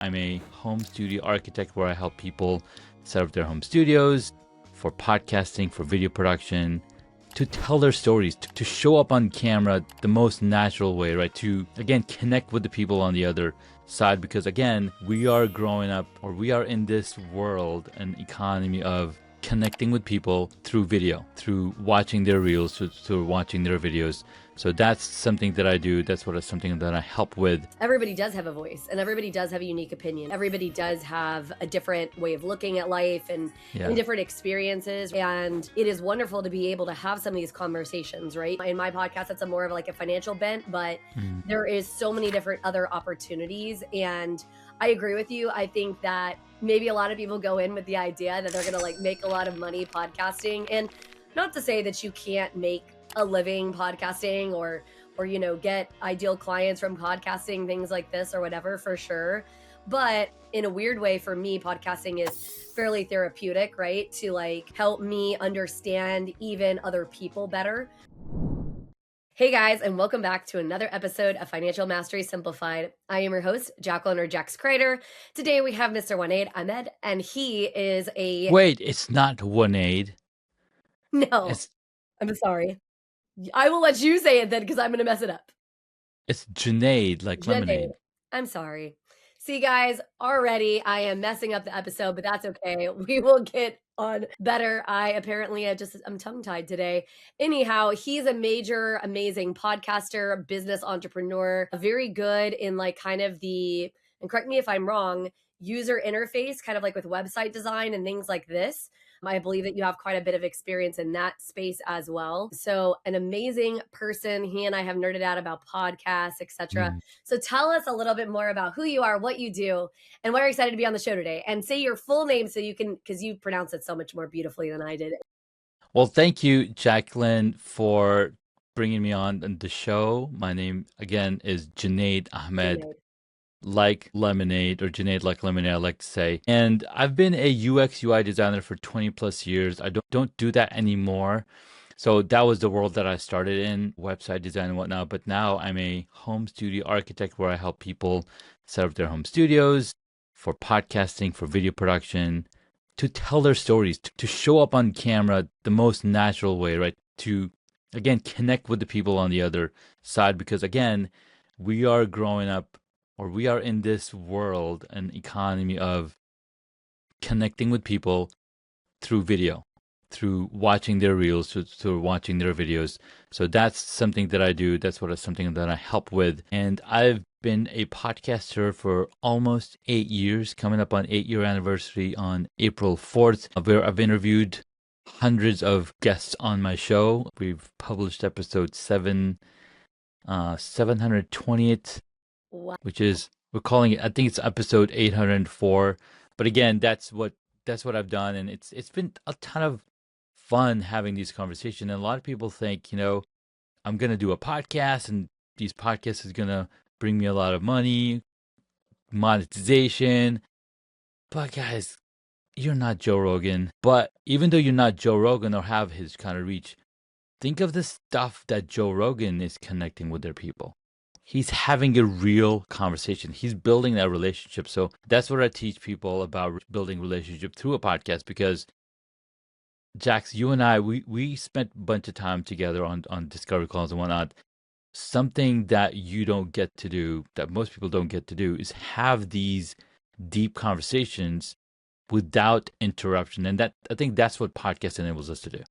I'm a home studio architect where I help people set up their home studios for podcasting, for video production, to tell their stories, to show up on camera the most natural way, right? To, again, connect with the people on the other side. Because, again, we are growing up, or we are in this world, an economy of connecting with people through video, through watching their reels, through watching their videos. So that's something that I do. That's something that I help with. Everybody does have a voice, and everybody does have a unique opinion. Everybody does have a different way of looking at life and different experiences. And it is wonderful to be able to have some of these conversations, right? In my podcast, it's more of like a financial bent, but there is so many different other opportunities. And I agree with you. I think that maybe a lot of people go in with the idea that they're going to like make a lot of money podcasting. And not to say that you can't make a living podcasting or get ideal clients from podcasting, things like this or whatever, for sure. But in a weird way, for me, podcasting is fairly therapeutic, right? To like help me understand even other people better. Hey guys, and welcome back to another episode of Financial Mastery Simplified. I am your host, Jacqueline or Jax Crider. Today we have Mr. Junaid Ahmed, and he is a... Wait, it's not Junaid. No, I'm sorry. I will let you say it then because I'm going to mess it up. It's Junaid, like lemonade. I'm sorry. See, guys, already I am messing up the episode, but that's okay. We will get on better. I'm tongue-tied today. Anyhow, he's a major, amazing podcaster, business entrepreneur, very good in like kind of the, and correct me if I'm wrong, user interface, kind of like with website design and things like this. I believe that you have quite a bit of experience in that space as well. So an amazing person. He and I have nerded out about podcasts, etc. So tell us a little bit more about who you are, what you do, and why you're excited to be on the show today. And say your full name so you can, because you pronounce it so much more beautifully than I did. Well, thank you, Jacqueline, for bringing me on the show. My name, again, is Junaid Ahmed. Like lemonade, or Junaid like lemonade, I like to say. And I've been a UX UI designer for 20 plus years. I don't do that anymore. So that was the world that I started in, website design and whatnot. But now I'm a home studio architect where I help people set up their home studios for podcasting, for video production, to tell their stories, to show up on camera the most natural way, right? To, again, connect with the people on the other side. Because, again, we are growing up, or we are in this world, an economy of connecting with people through video, through watching their reels, through watching their videos. So that's something that I do. That's something that I help with. And I've been a podcaster for almost 8 years, coming up on 8-year anniversary on April 4th, where I've interviewed hundreds of guests on my show. We've published episode 720th. Wow. Which is, we're calling it, I think it's episode 804. But again, that's what I've done, and it's been a ton of fun having these conversations. And a lot of people think, I'm gonna do a podcast, and these podcasts is gonna bring me a lot of money, monetization. But guys, you're not Joe Rogan. But even though you're not Joe Rogan or have his kind of reach, think of the stuff that Joe Rogan is connecting with their people. He's having a real conversation. He's building that relationship. So that's what I teach people about building relationship through a podcast. Because Jax, you and I, we spent a bunch of time together on discovery calls and whatnot. Something that you don't get to do, that most people don't get to do, is have these deep conversations without interruption. And that, I think that's what podcast enables us to do.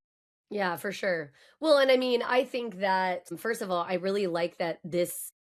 Yeah, for sure. Well, and I mean, I think that, first of all, I really like that this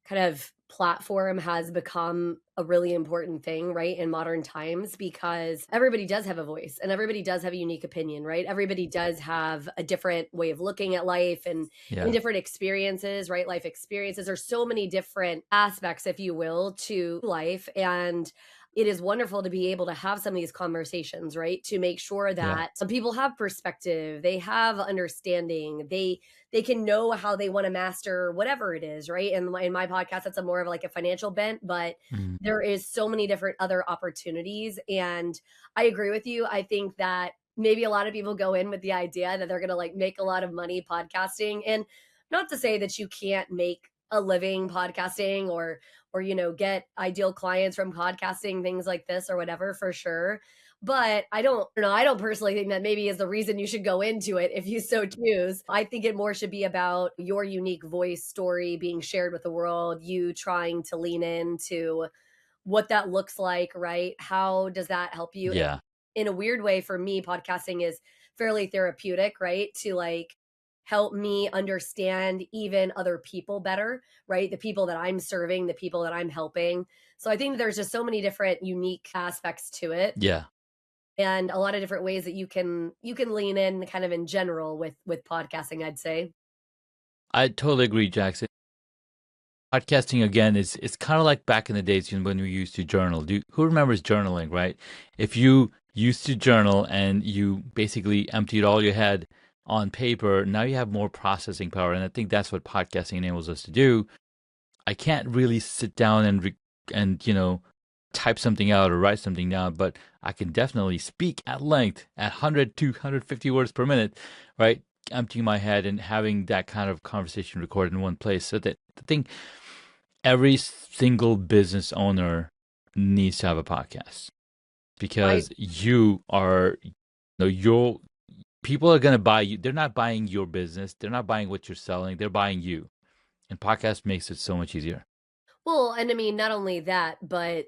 kind of platform has become a really important thing, right, in modern times, because everybody does have a voice and everybody does have a unique opinion, right? Everybody does have a different way of looking at life and different experiences, right? Life experiences. There's so many different aspects, if you will, to life. And it is wonderful to be able to have some of these conversations, right? To make sure that some people have perspective, they have understanding, they can know how they want to master whatever it is, right? And in my podcast, that's more of like a financial bent, but there is so many different other opportunities. And I agree with you. I think that maybe a lot of people go in with the idea that they're going to like make a lot of money podcasting. And not to say that you can't make a living podcasting or get ideal clients from podcasting, things like this or whatever, for sure. But I don't personally think that maybe is the reason you should go into it if you so choose. I think it more should be about your unique voice story being shared with the world, you trying to lean into what that looks like, right? How does that help you? Yeah. In a weird way, for me, podcasting is fairly therapeutic, right? To like help me understand even other people better, right? The people that I'm serving, the people that I'm helping. So I think there's just so many different unique aspects to it, Yeah. and a lot of different ways that you can lean in kind of in general with podcasting, I'd say. I totally agree, Jackson. Podcasting again is it's kind of like back in the days when we used to journal. Who remembers journaling, right? If you used to journal and you basically emptied all your head on paper, now you have more processing power, and I think that's what podcasting enables us to do. I can't really sit down and type something out or write something down, but I can definitely speak at length at 100 to 150 words per minute, right? Emptying my head and having that kind of conversation recorded in one place. So that I think every single business owner needs to have a podcast I because you are, your people are going to buy you. They're not buying your business. They're not buying what you're selling. They're buying you. And podcast makes it so much easier. Well, and I mean, not only that, but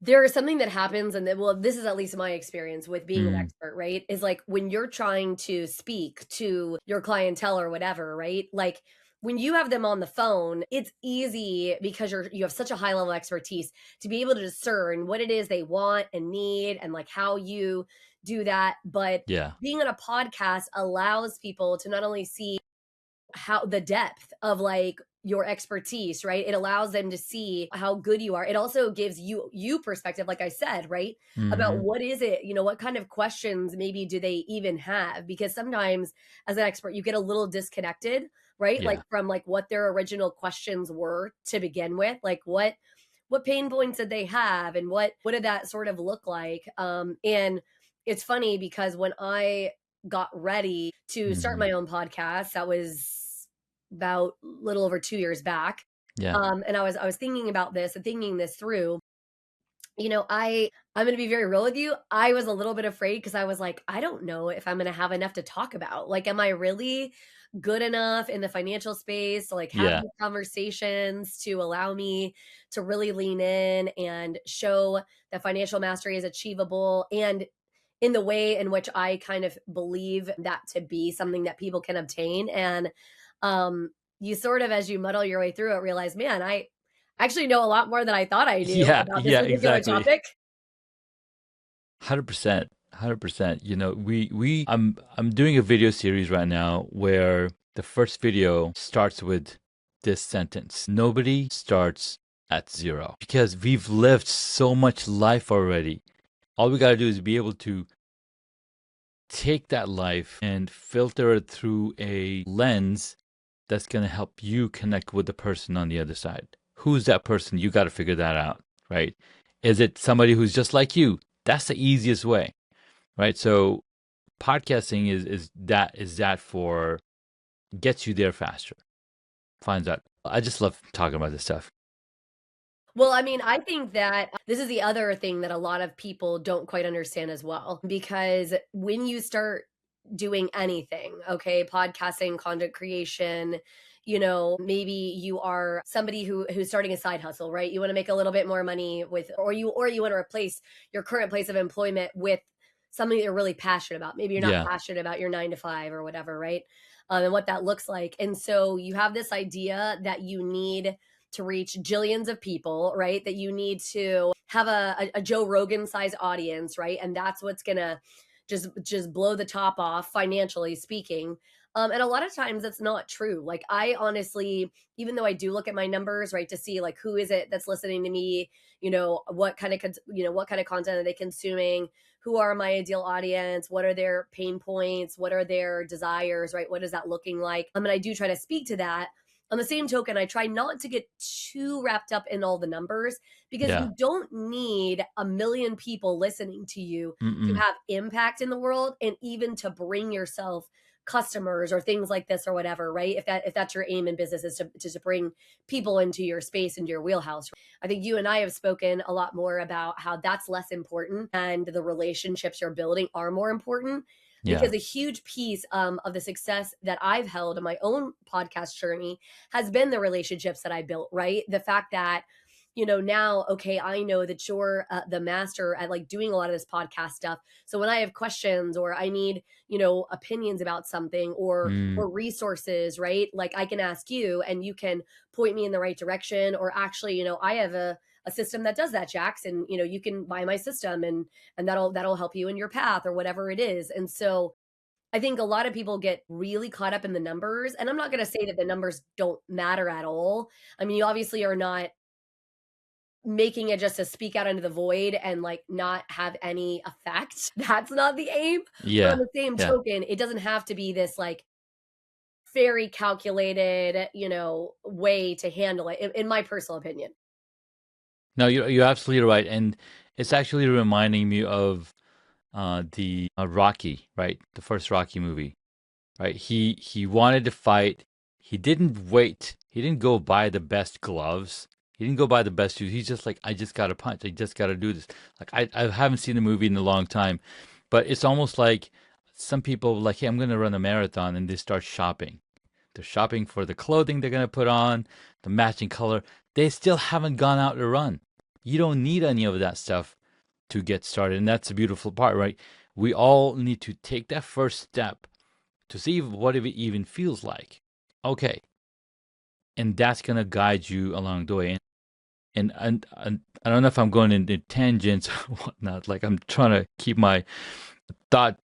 there is something that happens, and then, well, this is at least my experience with being an Mm, expert, right? Is like when you're trying to speak to your clientele or whatever, right? Like when you have them on the phone, it's easy because you have such a high level of expertise to be able to discern what it is they want and need and like how you do that. But yeah. being on a podcast allows people to not only see how the depth of like your expertise, right? It allows them to see how good you are. It also gives you perspective, like I said, right? About Hmm. what is it, what kind of questions maybe do they even have? Because sometimes as an expert, you get a little disconnected, right? Like Yeah. from like what their original questions were to begin with. Like what pain points did they have and what did that sort of look like? And it's funny because when I got ready to start Hmm. my own podcast, that was about a little over 2 years back. Yeah. And I was thinking about this and thinking this through. I'm going to be very real with you. I was a little bit afraid because I was like, I don't know if I'm going to have enough to talk about. Like, am I really good enough in the financial space to like have Yeah. these conversations to allow me to really lean in and show that financial mastery is achievable and in the way in which I kind of believe that to be something that people can obtain. And you sort of, as you muddle your way through it, realize, man, I actually know a lot more than I thought I knew Yeah. about this Yeah. particular Exactly. topic. 100%. 100%. I'm doing a video series right now where the first video starts with this sentence. Nobody starts at zero because we've lived so much life already. All we got to do is be able to take that life and filter it through a lens that's going to help you connect with the person on the other side. Who's that person? You got to figure that out, right? Is it somebody who's just like you? That's the easiest way, right? So podcasting is that for gets you there faster. Finds out. I just love talking about this stuff. Well, I mean, I think that this is the other thing that a lot of people don't quite understand as well, because when you start doing anything, okay, podcasting, content creation, maybe you are somebody who's starting a side hustle, right? You want to make a little bit more money with, or you want to replace your current place of employment with something that you're really passionate about. Maybe you're not Yeah. passionate about your 9 to 5 or whatever, right? And what that looks like. And so you have this idea that you need to reach jillions of people, right? That you need to have a Joe Rogan size audience, right? And that's what's gonna just blow the top off financially speaking. And a lot of times that's not true. Like I honestly, even though I do look at my numbers, right, to see like who is it that's listening to me, what kind of what kind of content are they consuming, who are my ideal audience, what are their pain points, what are their desires, right? What is that looking like? And I do try to speak to that. On the same token, I try not to get too wrapped up in all the numbers because Yeah. you don't need a million people listening to you to Mm-mm. have impact in the world and even to bring yourself customers or things like this or whatever, right? If that's your aim in business, is to bring people into your space, into your wheelhouse. I think you and I have spoken a lot more about how that's less important and the relationships you're building are more important. Because a huge piece of the success that I've held in my own podcast journey has been the relationships that I built, right? The fact that, now, okay, I know that you're the master at like doing a lot of this podcast stuff. So when I have questions or I need, opinions about something or resources, right? Like I can ask you and you can point me in the right direction. Or actually, I have a system that does that, Jax, and you can buy my system and that'll help you in your path or whatever it is. And so I think a lot of people get really caught up in the numbers, and I'm not going to say that the numbers don't matter at all. I mean, you obviously are not making it just to speak out into the void and like not have any effect. That's not the aim. But on Yeah. the same Yeah. token, it doesn't have to be this like very calculated, way to handle it, in my personal opinion. No, you're absolutely right, and it's actually reminding me of the Rocky, right? The first Rocky movie, right? He wanted to fight. He didn't wait. He didn't go buy the best gloves. He didn't go buy the best shoes. He's just like, I just got to punch. I just got to do this. Like I haven't seen the movie in a long time, but it's almost like some people like, hey, I'm going to run a marathon, and they start shopping. They're shopping for the clothing they're going to put on, the matching color. They still haven't gone out to run. You don't need any of that stuff to get started. And that's the beautiful part, right? We all need to take that first step to see what it even feels like. Okay. And that's going to guide you along the way. And I don't know if I'm going into tangents or whatnot. Like I'm trying to keep my thought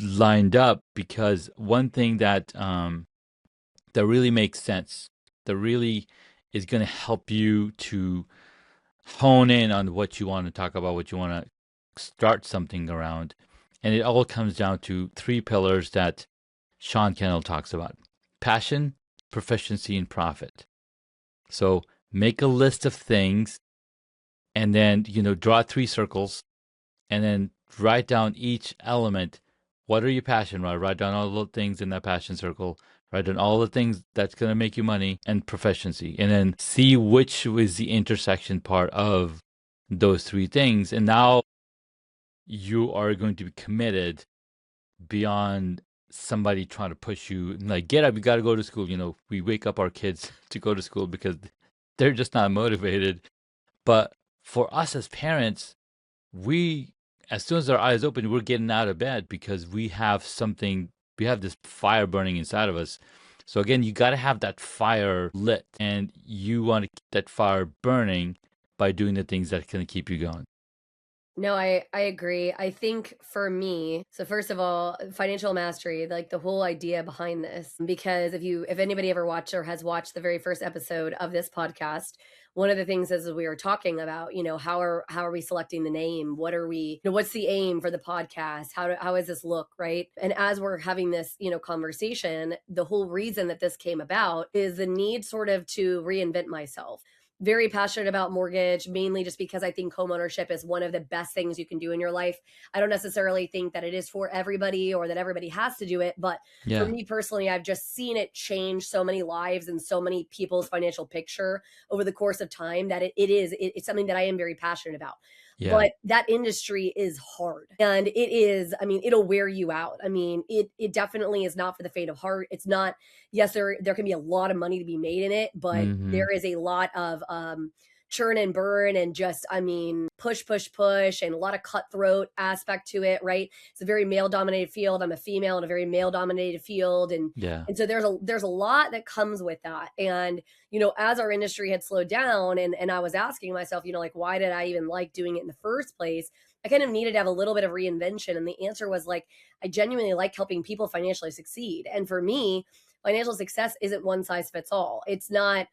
lined up, because one thing that really makes sense, that really is going to help you to hone in on what you want to talk about, what you want to start something around. And it all comes down to three pillars that Sean Kennel talks about: passion, proficiency, and profit. So make a list of things and then, draw three circles and then write down each element. What are you passionate about? Write down all the things in that passion circle. Write down all the things that's going to make you money and proficiency. And then see which is the intersection part of those three things. And now you are going to be committed beyond somebody trying to push you. Like, get up, you got to go to school. We wake up our kids to go to school because they're just not motivated. But for us as parents, as soon as our eyes open, we're getting out of bed because we have this fire burning inside of us. So again, you got to have that fire lit, and you want to keep that fire burning by doing the things that can keep you going. No, I agree. I think for me, so first of all, financial mastery, like the whole idea behind this, because if anybody ever watched or has watched the very first episode of this podcast, one of the things is we were talking about, how are we selecting the name? What are we, what's the aim for the podcast? How does this look, right? And as we're having this, conversation, the whole reason that this came about is the need sort of to reinvent myself. Very passionate about mortgage, mainly just because I think homeownership is one of the best things you can do in your life. I don't necessarily think that it is for everybody or that everybody has to do it. But for me personally, I've just seen it change so many lives and so many people's financial picture over the course of time that it's something that I am very passionate about. Yeah. But that industry is hard, and it'll wear you out. I mean, it definitely is not for the faint of heart. It's not, yes, there can be a lot of money to be made in it, but there is a lot of churn and burn and just, push, and a lot of cutthroat aspect to it, right? It's a very male dominated field. I'm a female in a very male dominated field. And so there's a lot that comes with that. And, as our industry had slowed down and I was asking myself, like, why did I even like doing it in the first place? I kind of needed to have a little bit of reinvention. And the answer was like, I genuinely like helping people financially succeed. And for me, financial success isn't one size fits all. It's not,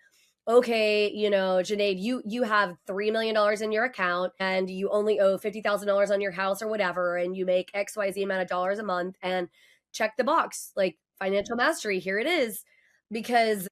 okay, Junaid, you have $3 million in your account and you only owe $50,000 on your house or whatever, and you make XYZ amount of dollars a month, and check the box, like financial mastery, here it is. Because,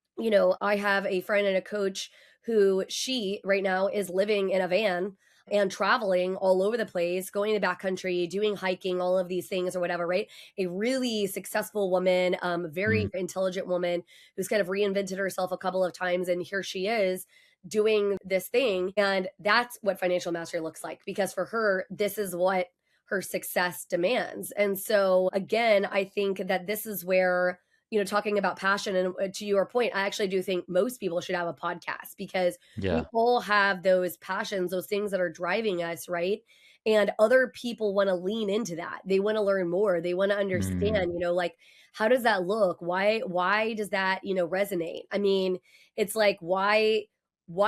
I have a friend and a coach who she right now is living in a van and traveling all over the place, going to backcountry, doing hiking, all of these things or whatever, right? A really successful woman, very intelligent woman who's kind of reinvented herself a couple of times. And here she is doing this thing. And that's what financial mastery looks like, because for her, this is what her success demands. And so, again, I think that this is where, talking about passion, and to your point, I actually do think most people should have a podcast, because we all have those passions, those things that are driving us, right? And other people want to lean into that. They want to learn more. They want to understand, like, how does that look? Why does that, resonate? I mean, it's like, why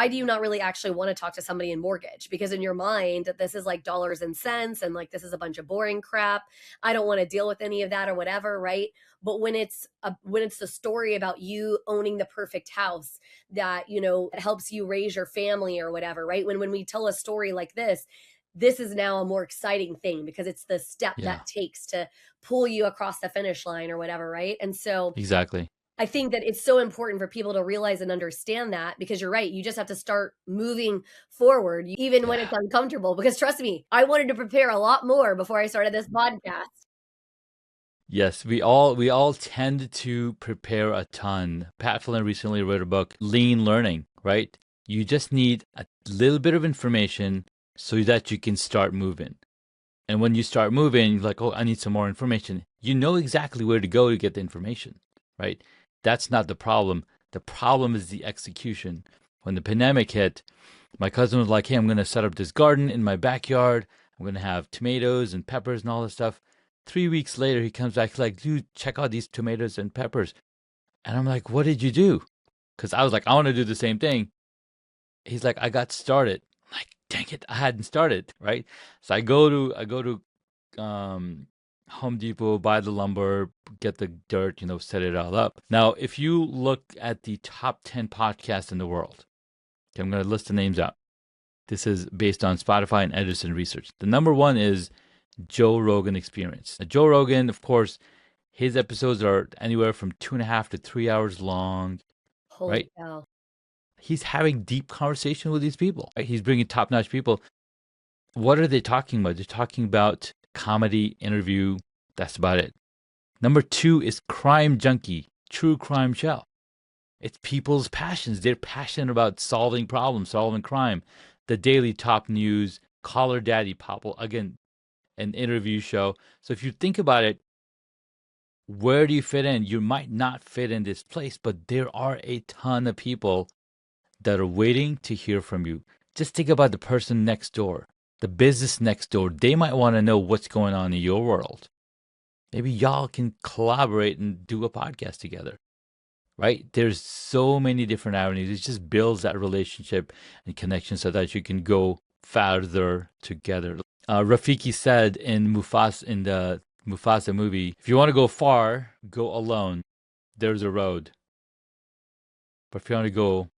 do you not really actually want to talk to somebody in mortgage? Because in your mind, this is like dollars and cents, and like, this is a bunch of boring crap. I don't want to deal with any of that or whatever, right? But when it's the story about you owning the perfect house that, it helps you raise your family or whatever, right? When we tell a story like this is now a more exciting thing, because it's the step that takes to pull you across the finish line or whatever, right? And so exactly. I think that it's so important for people to realize and understand that, because you're right. You just have to start moving forward, even when it's uncomfortable, because trust me, I wanted to prepare a lot more before I started this podcast. Yes, we all tend to prepare a ton. Pat Flynn recently wrote a book, Lean Learning, right? You just need a little bit of information so that you can start moving. And when you start moving, you're like, oh, I need some more information. You know exactly where to go to get the information, right? That's not the problem. The problem is the execution. When the pandemic hit, my cousin was like, hey, I'm going to set up this garden in my backyard. I'm going to have tomatoes and peppers and all this stuff. 3 weeks later, he comes back like, dude, check out these tomatoes and peppers. And I'm like, what did you do? Because I was like, I want to do the same thing. He's like, I got started. I'm like, dang it, I hadn't started, right? So I go to Home Depot, buy the lumber, get the dirt, set it all up. Now, if you look at the top 10 podcasts in the world, okay, I'm going to list the names out. This is based on Spotify and Edison research. The number one is Joe Rogan Experience. Now, Joe Rogan, of course, his episodes are anywhere from 2.5 to 3 hours long. Holy right? cow. He's having deep conversation with these people. Right? He's bringing top-notch people. What are they talking about? They're talking about comedy, interview. That's about it. Number 2 is Crime Junkie, true crime show. It's people's passions. They're passionate about solving problems, solving crime. The Daily Top News, Caller Daddy, Popple, again, an interview show. So if you think about it, where do you fit in? You might not fit in this place, but there are a ton of people that are waiting to hear from you. Just think about the person next door, the business next door. They might want to know what's going on in your world. Maybe y'all can collaborate and do a podcast together, right? There's so many different avenues. It just builds that relationship and connection so that you can go farther together. Rafiki said in the Mufasa movie, if you want to go far, go alone. There's a road. But if you want to go,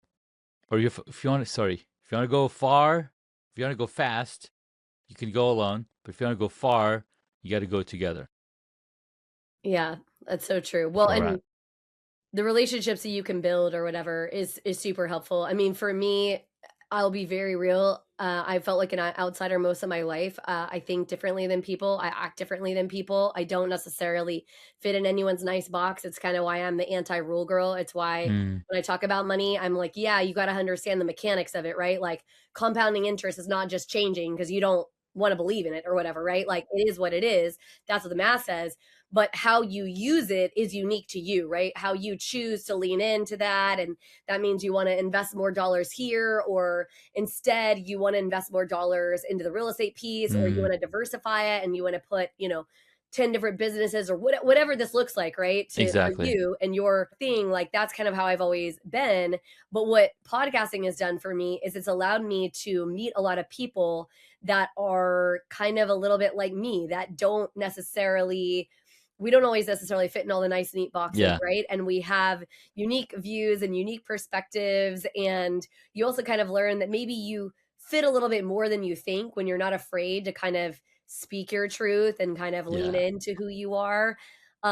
or if you want to go far, if you want to go fast, you can go alone. But if you want to go far, you got to go together. Yeah, that's so true. Well, and the relationships that you can build or whatever is super helpful. I mean, for me, I'll be very real. I felt like an outsider most of my life. I think differently than people. I act differently than people. I don't necessarily fit in anyone's nice box. It's kind of why I'm the anti-rule girl. It's why when I talk about money, I'm like, yeah, you got to understand the mechanics of it, right? Like, compounding interest is not just changing because you don't want to believe in it or whatever, right? Like, it is what it is. That's what the math says. But how you use it is unique to you, right? How you choose to lean into that. And that means you want to invest more dollars here, or instead you want to invest more dollars into the real estate piece, or you want to diversify it and you want to put, 10 different businesses or whatever this looks like, right? Exactly. For you and your thing. Like, that's kind of how I've always been. But what podcasting has done for me is it's allowed me to meet a lot of people that are kind of a little bit like me, that we don't always necessarily fit in all the nice, neat boxes, right? And we have unique views and unique perspectives. And you also kind of learn that maybe you fit a little bit more than you think when you're not afraid to kind of speak your truth and kind of lean into who you are.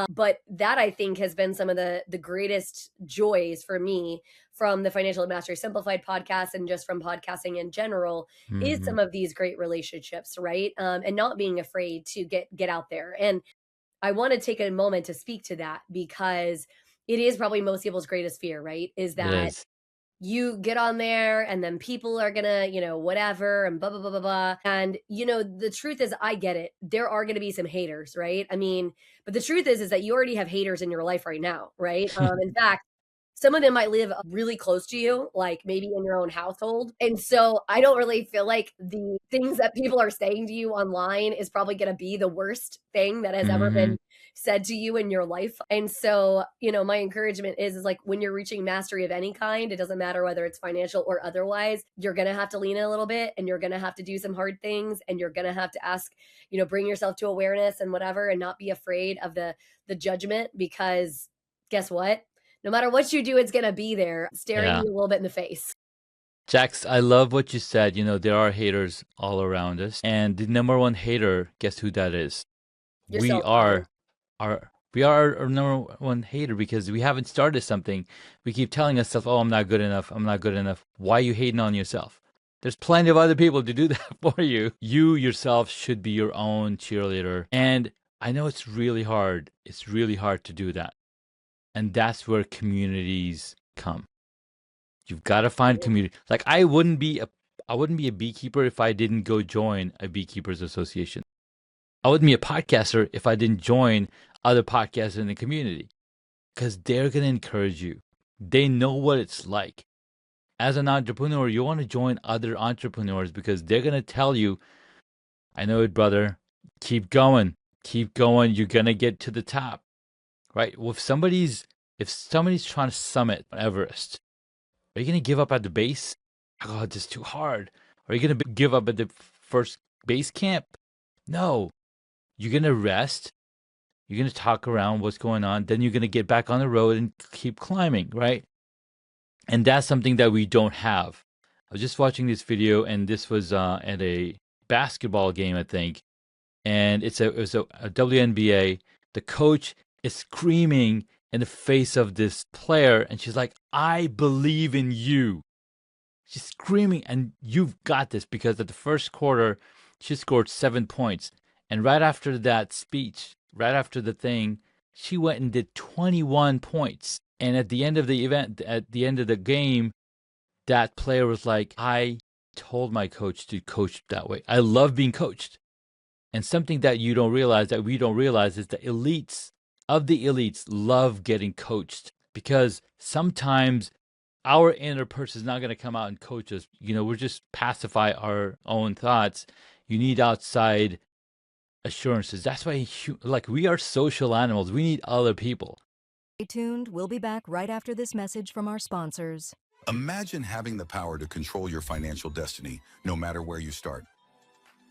But that, I think, has been some of the greatest joys for me from the Financial Mastery Simplified podcast and just from podcasting in general is some of these great relationships, right? And not being afraid to get out there. And I want to take a moment to speak to that because it is probably most people's greatest fear, right? Is that you get on there and then people are gonna, whatever and blah, blah, blah, blah, blah. And, the truth is, I get it. There are gonna be some haters, right? I mean, but the truth is that you already have haters in your life right now, right? In fact, some of them might live really close to you, like maybe in your own household. And so I don't really feel like the things that people are saying to you online is probably going to be the worst thing that has ever been said to you in your life. And so, my encouragement is like when you're reaching mastery of any kind, it doesn't matter whether it's financial or otherwise, you're going to have to lean in a little bit and you're going to have to do some hard things and you're going to have to ask, bring yourself to awareness and whatever, and not be afraid of the judgment, because guess what? No matter what you do, it's going to be there staring you a little bit in the face. Jax, I love what you said. There are haters all around us. And the number one hater, guess who that is? Yourself, we are our number one hater because we haven't started something. We keep telling ourselves, oh, I'm not good enough. I'm not good enough. Why are you hating on yourself? There's plenty of other people to do that for you. You yourself should be your own cheerleader. And I know it's really hard. It's really hard to do that. And that's where communities come. You've got to find community. Like I wouldn't be a beekeeper if I didn't go join a beekeepers association. I wouldn't be a podcaster if I didn't join other podcasters in the community, because they're going to encourage you. They know what it's like. As an entrepreneur, you want to join other entrepreneurs because they're going to tell you, I know it, brother. Keep going. Keep going. You're going to get to the top. Right? Well, if somebody's trying to summit Everest, are you going to give up at the base? Oh, this is too hard. Are you going to give up at the first base camp? No. You're going to rest. You're going to talk around what's going on. Then you're going to get back on the road and keep climbing, right? And that's something that we don't have. I was just watching this video, and this was at a basketball game, I think. And it was a WNBA. The coach is screaming in the face of this player, and she's like, I believe in you. She's screaming, and you've got this, because at the first quarter, she scored 7 points. And right after that speech, right after the thing, she went and did 21 points. And at the end of the event, at the end of the game, that player was like, I told my coach to coach that way. I love being coached. And something that we don't realize, is the elites of the elites love getting coached, because sometimes our inner person is not going to come out and coach us. We're just pacify our own thoughts. You need outside assurances. That's why, we are social animals. We need other people. Stay tuned. We'll be back right after this message from our sponsors. Imagine having the power to control your financial destiny, no matter where you start.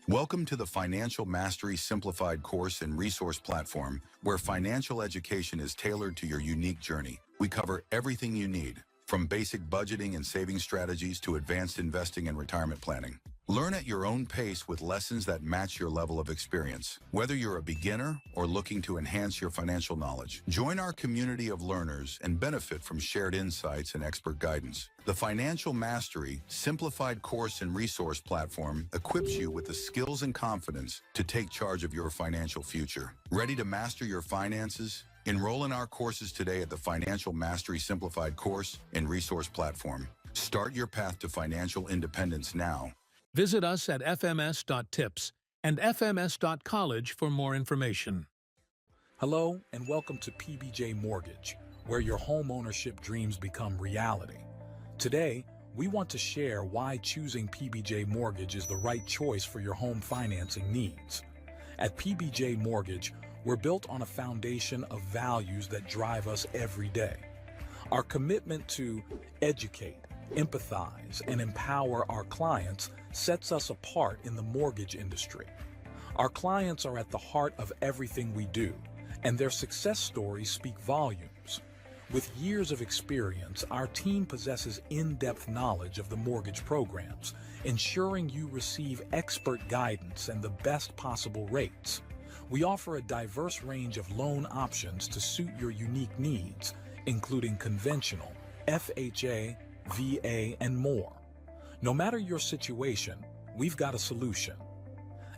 Welcome to the Financial Mastery Simplified course and resource platform, where financial education is tailored to your unique journey. We cover everything you need, from basic budgeting and saving strategies to advanced investing and retirement planning. Learn at your own pace with lessons that match your level of experience. Whether you're a beginner or looking to enhance your financial knowledge, join our community of learners and benefit from shared insights and expert guidance. The Financial Mastery Simplified course and resource platform equips you with the skills and confidence to take charge of your financial future. Ready to master your finances? Enroll in our courses today at the Financial Mastery Simplified course and resource platform. Start your path to financial independence now. Visit us at fms.tips and fms.college for more information. Hello, and welcome to PBJ Mortgage, where your home ownership dreams become reality. Today, we want to share why choosing PBJ Mortgage is the right choice for your home financing needs. At PBJ Mortgage, we're built on a foundation of values that drive us every day. Our commitment to educate, empathize, and empower our clients sets us apart in the mortgage industry. Our clients are at the heart of everything we do, and their success stories speak volumes. With years of experience, our team possesses in-depth knowledge of the mortgage programs, ensuring you receive expert guidance and the best possible rates. We offer a diverse range of loan options to suit your unique needs, including conventional, FHA, VA, and more. No matter your situation, we've got a solution.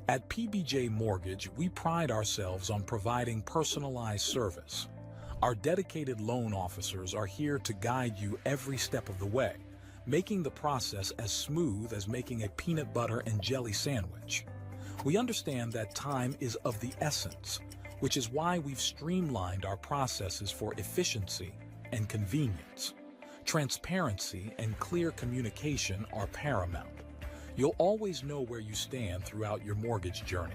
At PBJ Mortgage, we pride ourselves on providing personalized service. Our dedicated loan officers are here to guide you every step of the way, making the process as smooth as making a peanut butter and jelly sandwich. We understand that time is of the essence, which is why we've streamlined our processes for efficiency and convenience. Transparency and clear communication are paramount. You'll always know where you stand throughout your mortgage journey.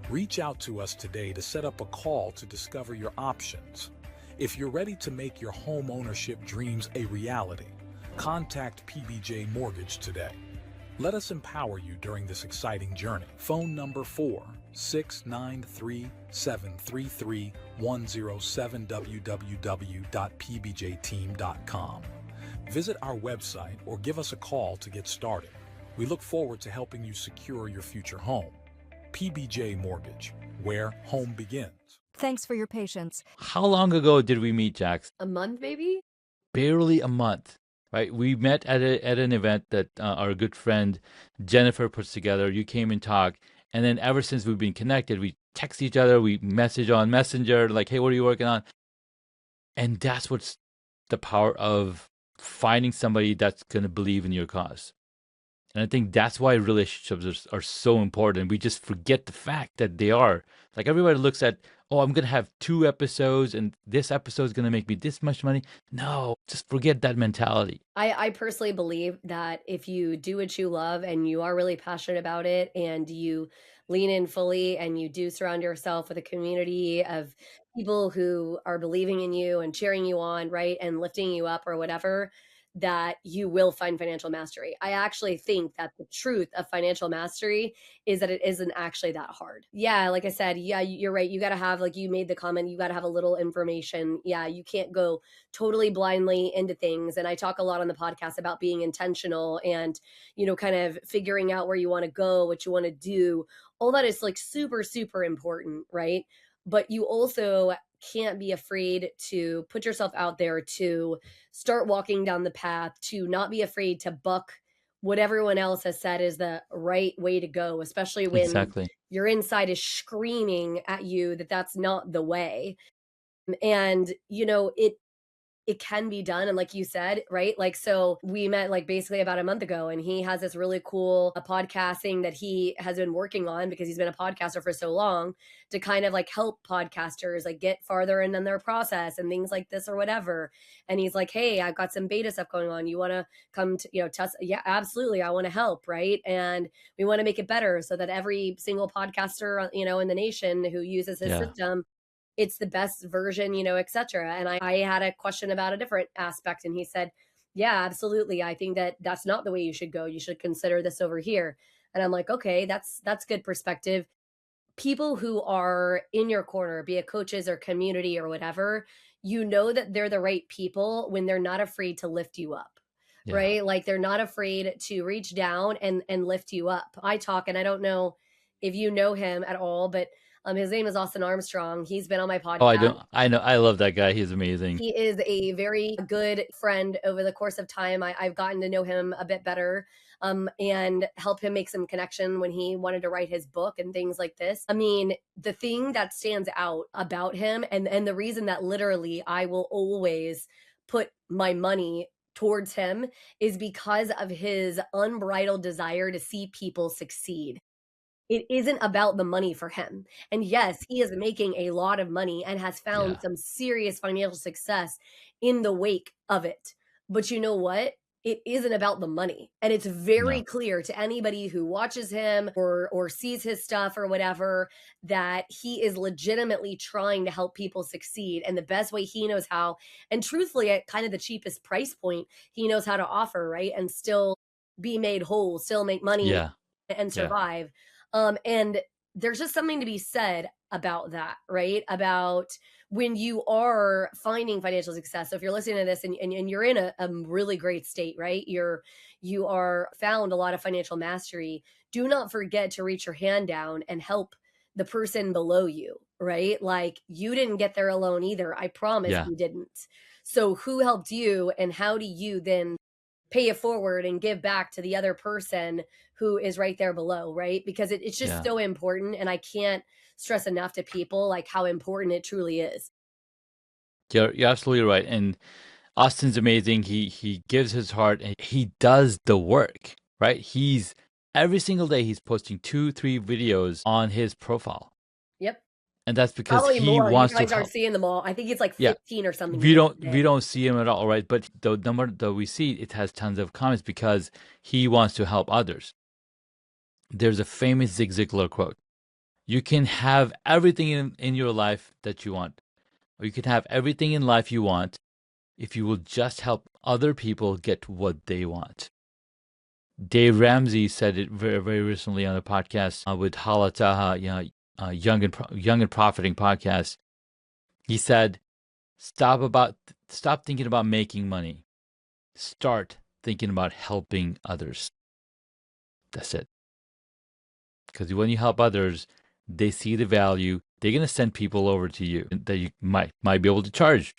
Reach out to us today to set up a call to discover your options. If you're ready to make your home ownership dreams a reality, contact PBJ Mortgage today. Let us empower you during this exciting journey. Phone number 4-693-733-107 www.pbjteam.com. Visit our website or give us a call to get started. We look forward to helping you secure your future home. PBJ Mortgage, where home begins. Thanks for your patience. How long ago did we meet, Jax? A month, maybe? Barely a month, right? We met at an event that our good friend Jennifer puts together. You came and talked. And then ever since we've been connected, we text each other, we message on Messenger, like, hey, what are you working on? And that's what's the power of finding somebody that's going to believe in your cause. And I think that's why relationships are so important. We just forget the fact that they are. Like everybody looks at, oh, I'm going to have 2 episodes and this episode is going to make me this much money. No, just forget that mentality. I personally believe that if you do what you love and you are really passionate about it and you lean in fully and you do surround yourself with a community of people who are believing in you and cheering you on, right, and lifting you up or whatever, that you will find financial mastery. I actually think that the truth of financial mastery is that it isn't actually that hard. Yeah, like I said, yeah, you're right. You got to have, like you made the comment, you got to have a little information. Yeah, you can't go totally blindly into things. And I talk a lot on the podcast about being intentional and, kind of figuring out where you want to go, what you want to do. All that is like super, super important, right? But you also can't be afraid to put yourself out there, to start walking down the path, to not be afraid to buck what everyone else has said is the right way to go, especially when your inside is screaming at you that that's not the way. And, it can be done. And like you said, right? Like, so we met like basically about a month ago and he has this really cool podcasting that he has been working on because he's been a podcaster for so long to kind of like help podcasters like get farther in their process and things like this or whatever. And he's like, hey, I've got some beta stuff going on. You want to come to, test? Yeah, absolutely. I want to help. Right. And we want to make it better so that every single podcaster, in the nation who uses his system, it's the best version, et cetera. And I had a question about a different aspect and he said, yeah, absolutely. I think that that's not the way you should go. You should consider this over here. And I'm like, okay, that's good perspective. People who are in your corner, be it coaches or community or whatever, that they're the right people when they're not afraid to lift you up. Yeah. Right? Like they're not afraid to reach down and lift you up. I talk, and I don't know if you know him at all, but his name is Austin Armstrong. He's been on my podcast. Oh, I don't. I know. I love that guy. He's amazing. He is a very good friend. Over the course of time, I've gotten to know him a bit better, and help him make some connection when he wanted to write his book and things like this. I mean, the thing that stands out about him, and the reason that literally I will always put my money towards him, is because of his unbridled desire to see people succeed. It isn't about the money for him. And yes, he is making a lot of money and has found some serious financial success in the wake of it. But you know what? It isn't about the money. And it's very clear to anybody who watches him or sees his stuff or whatever, that he is legitimately trying to help people succeed. And the best way he knows how, and truthfully, at kind of the cheapest price point, he knows how to offer, right? And still be made whole, still make money and survive. And there's just something to be said about that, right? About when you are finding financial success. So if you're listening to this and you're in a really great state, right? You are found a lot of financial mastery. Do not forget to reach your hand down and help the person below you, right? Like you didn't get there alone either. I promise you didn't. So who helped you, and how do you then pay it forward and give back to the other person who is right there below, right? Because it's just so important, and I can't stress enough to people like how important it truly is. You're absolutely right. And Austin's amazing. He gives his heart and he does the work, right? He's every single day he's posting 2-3 videos on his profile. Yep. And that's because Probably he more. wants You guys to aren't help. seeing them all. I think it's like 15 or something. We don't see him at all, right? But the number that we see, it has tons of comments because he wants to help others. There's a famous Zig Ziglar quote. You can have everything in your life that you want, or you can have everything in life you want if you will just help other people get what they want. Dave Ramsey said it very, very recently on a podcast with Hala Taha, Young and Profiting podcast. He said, stop thinking about making money. Start thinking about helping others. That's it. Because when you help others, they see the value. They're going to send people over to you that you might be able to charge,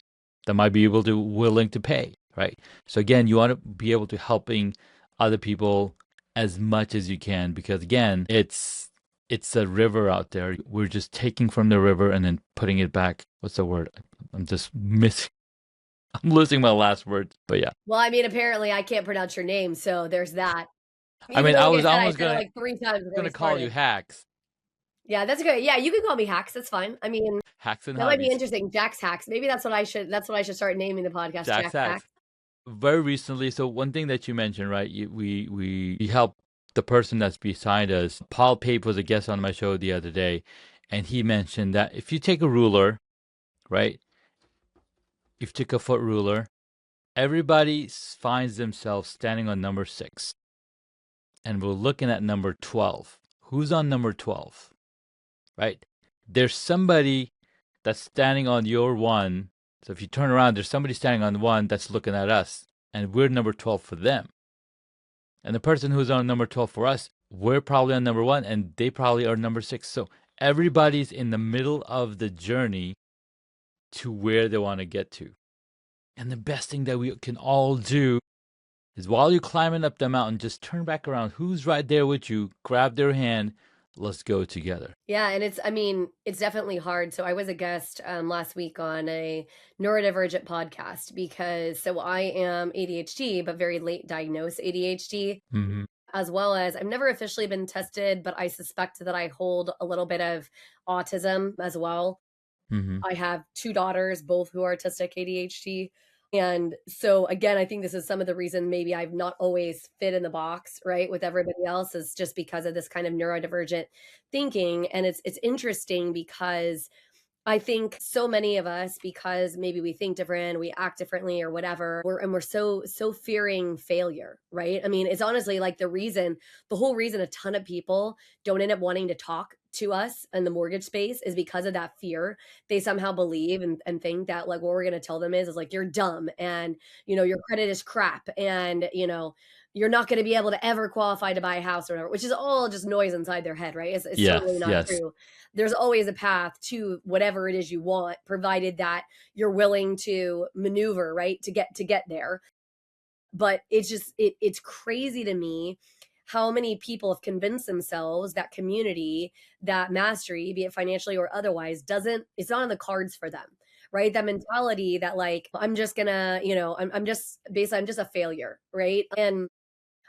that might be willing to pay, right? So again, you want to be able to helping other people as much as you can, because again, it's a river out there. We're just taking from the river and then putting it back. What's the word? I'm just missing. I'm losing my last word, but yeah. Well, I mean, apparently I can't pronounce your name, so there's that. I mean, I was almost said it like 3 times going to call you Hacks. Yeah, that's okay. Yeah, you can call me Hacks. That's fine. I mean, Hacks and that Hobbies. might be interesting. Jax Hacks. Maybe that's what I should start naming the podcast. Jax Hacks. Very recently, so one thing that you mentioned, right? We helped the person that's beside us. Paul Pape was a guest on my show the other day, and he mentioned that if you take a ruler, right? If you take a foot ruler, everybody finds themselves standing on number 6. And we're looking at number 12. Who's on number 12? Right? There's somebody that's standing on your 1. So if you turn around, there's somebody standing on 1 that's looking at us, and we're number 12 for them. And the person who's on number 12 for us, we're probably on number 1, and they probably are number 6. So everybody's in the middle of the journey to where they want to get to. And the best thing that we can all do is while you're climbing up the mountain, just turn back around. Who's right there with you? Grab their hand. Let's go together. Yeah, and it's definitely hard. So I was a guest last week on a neurodivergent podcast because I am ADHD, but very late diagnosed ADHD, as well as I've never officially been tested, but I suspect that I hold a little bit of autism as well. I have 2 daughters, both who are autistic ADHD. And so again, I think this is some of the reason maybe I've not always fit in the box, right, with everybody else, is just because of this kind of neurodivergent thinking. And it's interesting because I think so many of us, because maybe we think different, we act differently or whatever, we're so fearing failure, right? I mean, it's honestly like the whole reason a ton of people don't end up wanting to talk to us in the mortgage space is because of that fear. They somehow believe and think that like what we're going to tell them is like, you're dumb and, your credit is crap and, you're not going to be able to ever qualify to buy a house or whatever, which is all just noise inside their head, right? It's totally not true. There's always a path to whatever it is you want, provided that you're willing to maneuver, right, to get there. But it's just, it's crazy to me how many people have convinced themselves that community, that mastery, be it financially or otherwise, it's not on the cards for them, right? That mentality that like, I'm just gonna, I'm just a failure, right? And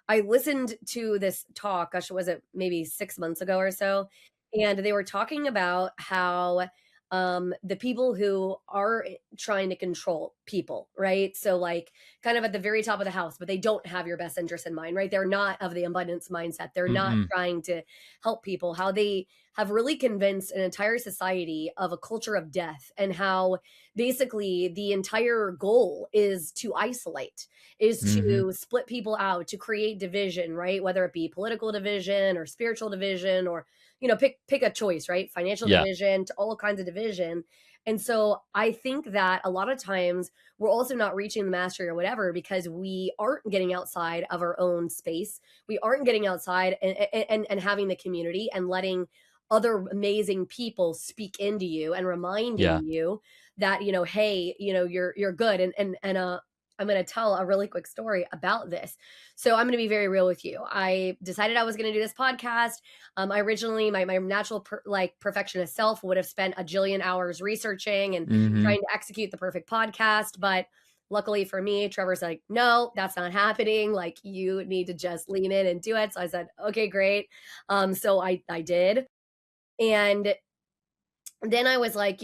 I listened to this talk, gosh, was it maybe 6 months ago or so? And they were talking about how the people who are trying to control people, right? So like kind of at the very top of the house, but they don't have your best interest in mind, right? They're not of the abundance mindset. They're not trying to help people, how they have really convinced an entire society of a culture of death, and how basically the entire goal is to isolate, is to split people out, to create division, right? Whether it be political division or spiritual division or, pick a choice, right? Financial division, to all kinds of division. And so I think that a lot of times we're also not reaching the mastery or whatever because we aren't getting outside of our own space. We aren't getting outside and having the community and letting other amazing people speak into you and reminding you that, hey, you're good. And I'm going to tell a really quick story about this. So I'm going to be very real with you. I decided I was going to do this podcast. I originally, my natural perfectionist self would have spent a jillion hours researching and trying to execute the perfect podcast. But luckily for me, Trevor's like, no, that's not happening. Like, you need to just lean in and do it. So I said, okay, great. So I did. And then I was like,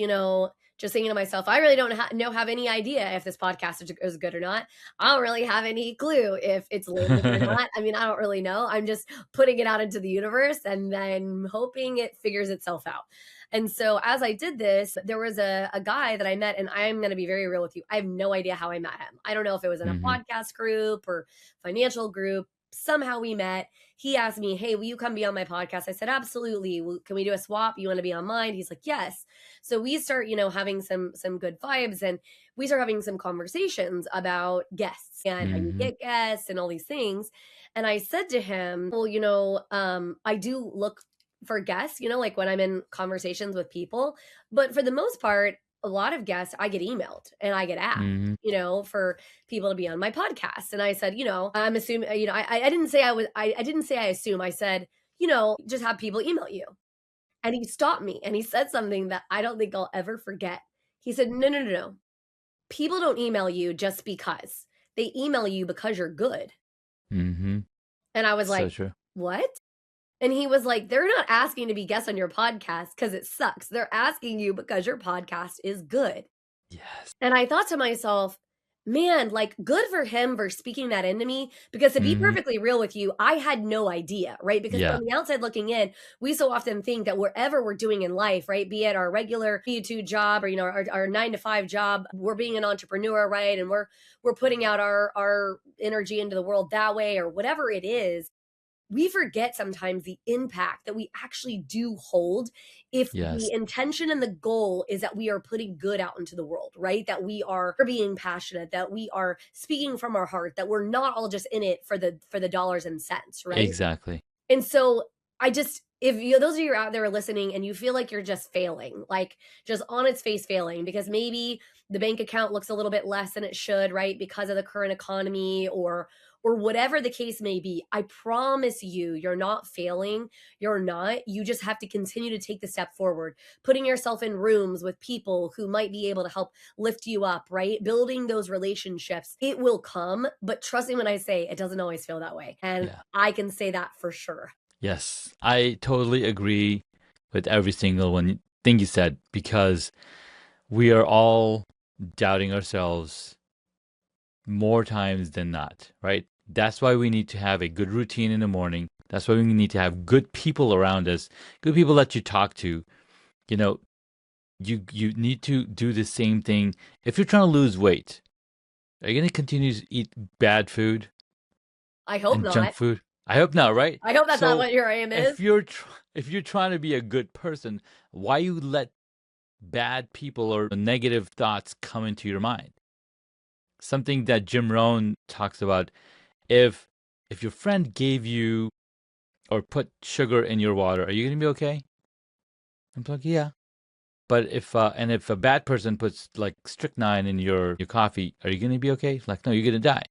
just thinking to myself, I really don't have any idea if this podcast is good or not. I don't really have any clue if it's landed or not. I mean, I don't really know. I'm just putting it out into the universe and then hoping it figures itself out. And so as I did this, there was a guy that I met, and I'm going to be very real with you. I have no idea how I met him. I don't know if it was in a podcast group or financial group. Somehow we met. He asked me, hey, will you come be on my podcast? I said, absolutely. Can we do a swap? You want to be on mine? He's like, yes. So we start, having some good vibes, and we start having some conversations about guests and how you get guests and all these things. And I said to him, well, I do look for guests, like when I'm in conversations with people, but for the most part, a lot of guests, I get emailed and I get asked, for people to be on my podcast. And I said, I'm assuming, I didn't say I didn't say I assume. I said, just have people email you. And he stopped me and he said something that I don't think I'll ever forget. He said, no. People don't email you just because. They email you because you're good. And I was like, what? And he was like, they're not asking to be guests on your podcast because it sucks. They're asking you because your podcast is good. Yes. And I thought to myself, man, like, good for him for speaking that into me, because to be perfectly real with you, I had no idea, right? Because from the outside looking in, we so often think that wherever we're doing in life, right, be it our regular W2 job or, our 9-to-5 job, we're being an entrepreneur, right? And we're putting out our energy into the world that way, or whatever it is. We forget sometimes the impact that we actually do hold if the intention and the goal is that we are putting good out into the world, right? That we are being passionate, that we are speaking from our heart, that we're not all just in it for the dollars and cents, right? Exactly. And so if those of you out there are listening and you feel like you're just failing, like just on its face failing, because maybe the bank account looks a little bit less than it should, right? Because of the current economy or whatever the case may be, I promise you, you're not failing. You're not. You just have to continue to take the step forward, putting yourself in rooms with people who might be able to help lift you up, right? Building those relationships. It will come, but trust me when I say it doesn't always feel that way. And I can say that for sure. Yes, I totally agree with every single thing you said, because we are all doubting ourselves more times than not, right? That's why we need to have a good routine in the morning. That's why we need to have good people around us, good people that you talk to. You need to do the same thing. If you're trying to lose weight, are you going to continue to eat bad food? I hope and not. Junk food? I hope not, right? I hope that's not what your aim is. If you're trying to be a good person, why you let bad people or negative thoughts come into your mind? Something that Jim Rohn talks about. If your friend gave you or put sugar in your water, are you going to be okay? I'm like, yeah. But if a bad person puts like strychnine in your coffee, are you going to be okay? Like, no, you're going to die.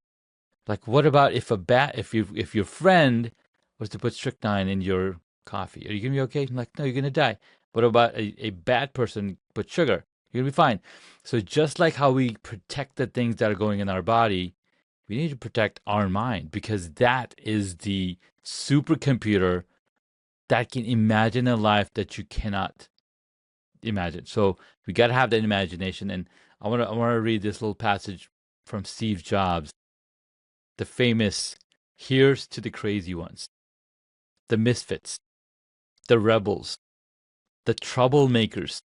Like, what about if your friend was to put strychnine in your coffee, are you going to be okay? I'm like, no, you're going to die. What about a bad person put sugar? You're going to be fine. So just like how we protect the things that are going in our body, we need to protect our mind, because that is the supercomputer that can imagine a life that you cannot imagine. So we got to have that imagination. And I want to read this little passage from Steve Jobs, the famous, "Here's to the crazy ones, the misfits, the rebels, the troublemakers,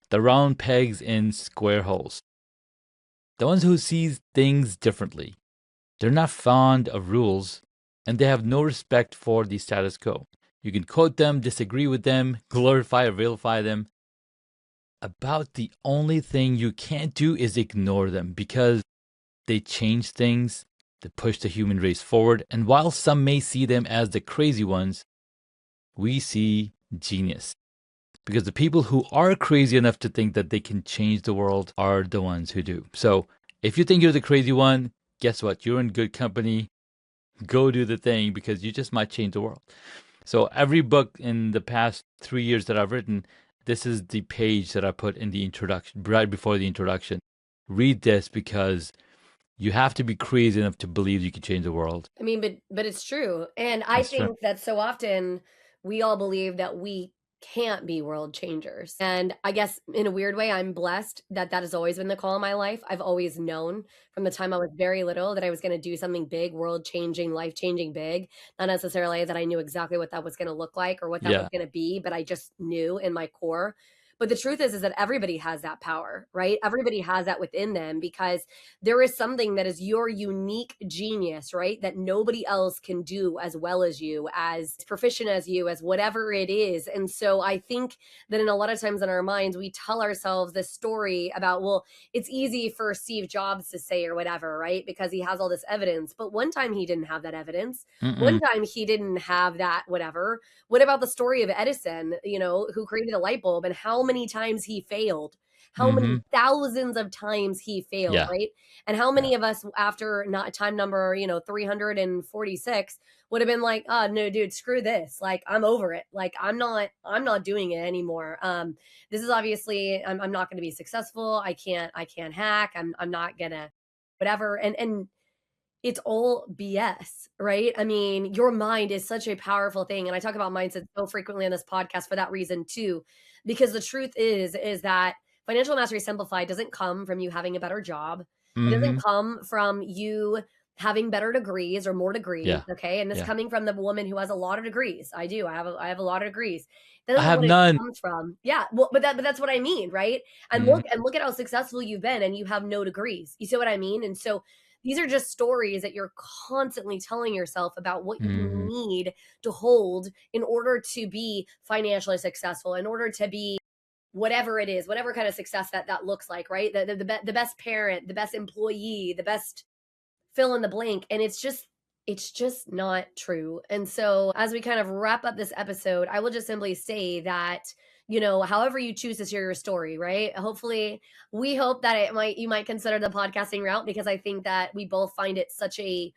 the round pegs in square holes, the ones who see things differently. They're not fond of rules, and they have no respect for the status quo. You can quote them, disagree with them, glorify or vilify them. About the only thing you can't do is ignore them, because they change things, they push the human race forward, and while some may see them as the crazy ones, we see genius. Because the people who are crazy enough to think that they can change the world are the ones who do. So if you think you're the crazy one, guess what? You're in good company. Go do the thing because you just might change the world. So every book in the past 3 years that I've written, this is the page that I put in the introduction, right before the introduction. Read this because you have to be crazy enough to believe you can change the world. I mean, but it's true. And I It's true. think that so often we all believe that we can't be world changers. And I guess in a weird way, I'm blessed that that has always been the call in my life. I've always known from the time I was very little that I was going to do something big, world changing, life changing big. Not necessarily that I knew exactly what that was going to look like or what that was Yeah. going to be, but I just knew in my core. But the truth is that everybody has that power, right? Everybody has that within them because there is something that is your unique genius, right? That nobody else can do as well as you, as proficient as you, as whatever it is. And so I think that in a lot of times in our minds, we tell ourselves this story about, well, it's easy for Steve Jobs to say or whatever, right? Because he has all this evidence. But one time he didn't have that evidence. One time he didn't have that, whatever. What about the story of Edison, who created a light bulb and how many times he failed? How many thousands of times he failed, Yeah. right? And how many of us after not time number, 346 would have been like, oh no, dude, screw this. Like, I'm over it. Like, I'm not doing it anymore. This is obviously, I'm not going to be successful. I can't hack. I'm not gonna, whatever. And it's all BS, right? I mean, your mind is such a powerful thing. And I talk about mindset so frequently on this podcast for that reason too, because the truth is that financial mastery simplified doesn't come from you having a better job. It doesn't come from you having better degrees or more degrees. Yeah. Okay. And this Yeah. coming from the woman who has a lot of degrees. I do. I have a lot of degrees. That I isn't have what it none. comes from. Yeah. Well, but that's what I mean, right? And look at how successful you've been and you have no degrees. You see what I mean? And so these are just stories that you're constantly telling yourself about what you need to hold in order to be financially successful, in order to be whatever it is, whatever kind of success that looks like, right? The best parent, the best employee, the best fill in the blank. And it's just not true. And so as we kind of wrap up this episode, I will just simply say that, however you choose to share your story, right? Hopefully, we hope that you might consider the podcasting route because I think that we both find it such a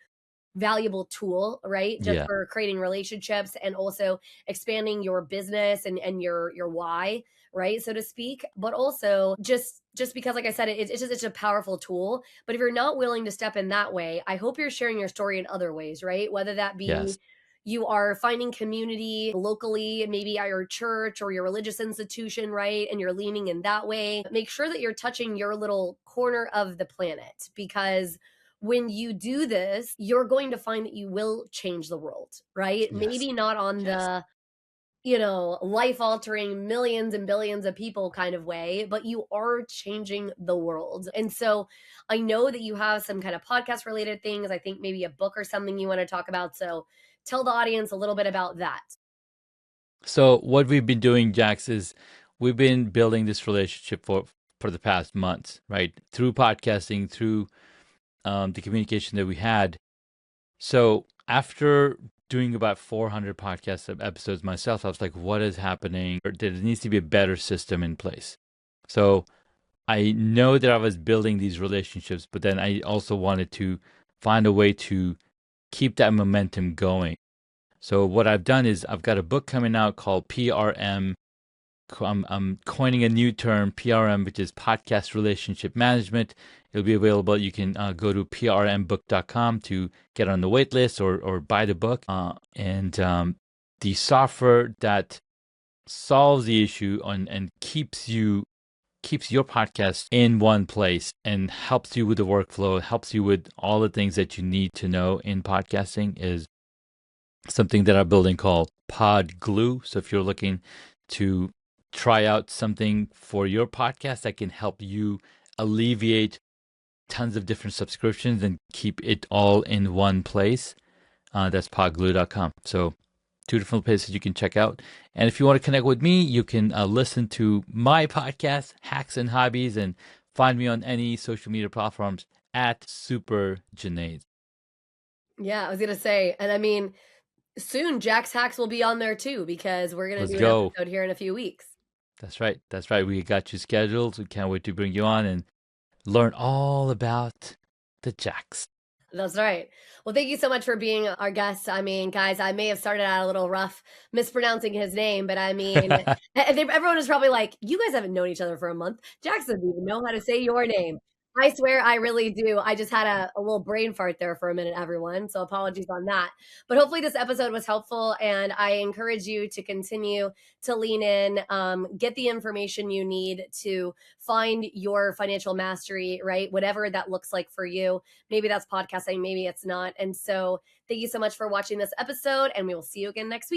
valuable tool, right? Just Yeah. for creating relationships and also expanding your business and your why, right? So to speak. But also just because, like I said, it's a powerful tool. But if you're not willing to step in that way, I hope you're sharing your story in other ways, right? Whether that be Yes. you are finding community locally, maybe at your church or your religious institution, right? And you're leaning in that way. Make sure that you're touching your little corner of the planet because when you do this, you're going to find that you will change the world, right? Yes. Maybe not on the life altering millions and billions of people kind of way, but you are changing the world. And so I know that you have some kind of podcast related things. I think maybe a book or something you want to talk about. So tell the audience a little bit about that. So what we've been doing, Jax, is we've been building this relationship for the past months, right? Through podcasting, through the communication that we had. So after doing about 400 podcast episodes myself, I was like, what is happening? There needs to be a better system in place. So I know that I was building these relationships, but then I also wanted to find a way to keep that momentum going. So what I've done is I've got a book coming out called PRM. I'm coining a new term, PRM, which is Podcast Relationship Management. It'll be available. You can go to prmbook.com to get on the wait list or buy the book. And the software that solves the issue and keeps your podcast in one place and helps you with the workflow, helps you with all the things that you need to know in podcasting is something that I'm building called Pod Glue. So if you're looking to try out something for your podcast that can help you alleviate tons of different subscriptions and keep it all in one place, that's podglue.com. So 2 different places you can check out. And if you want to connect with me, you can listen to my podcast, Hacks and Hobbies, and find me on any social media platforms at Super Junaid. Yeah, I was going to say, and I mean, soon Jax Hacks will be on there too, because we're going to Let's do an go. episode here in a few weeks. That's right. That's right. We got you scheduled. We can't wait to bring you on and learn all about the Jax. That's right. Well, thank you so much for being our guest. I mean, guys, I may have started out a little rough mispronouncing his name, but I mean, everyone is probably like, you guys haven't known each other for a month. Jax doesn't even know how to say your name. I swear I really do. I just had a little brain fart there for a minute, everyone. So apologies on that. But hopefully this episode was helpful. And I encourage you to continue to lean in, get the information you need to find your financial mastery, right? Whatever that looks like for you. Maybe that's podcasting, maybe it's not. And so thank you so much for watching this episode, and we will see you again next week.